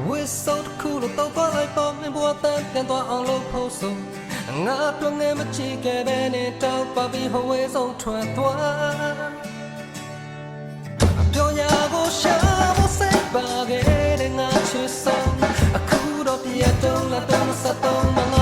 ဝစ်စုံတစ်ခုလို့တော့သွားလိုက်ပေါ်မင်းဘဝတန်ပြန်သွားအောင်လို့ဖို့ဆိုငါတို့ငယ်မချီခဲ့ပဲနဲ့တောက်ပါပြီးဟိုဝဲဆုံးထွက်သွားပြောရဖို့ရှာဖို့စိတ်ပါခဲ့တဲ့ငါချစ်ဆုံးအခုတော့ပြတ်တော့လာတော့မစတော့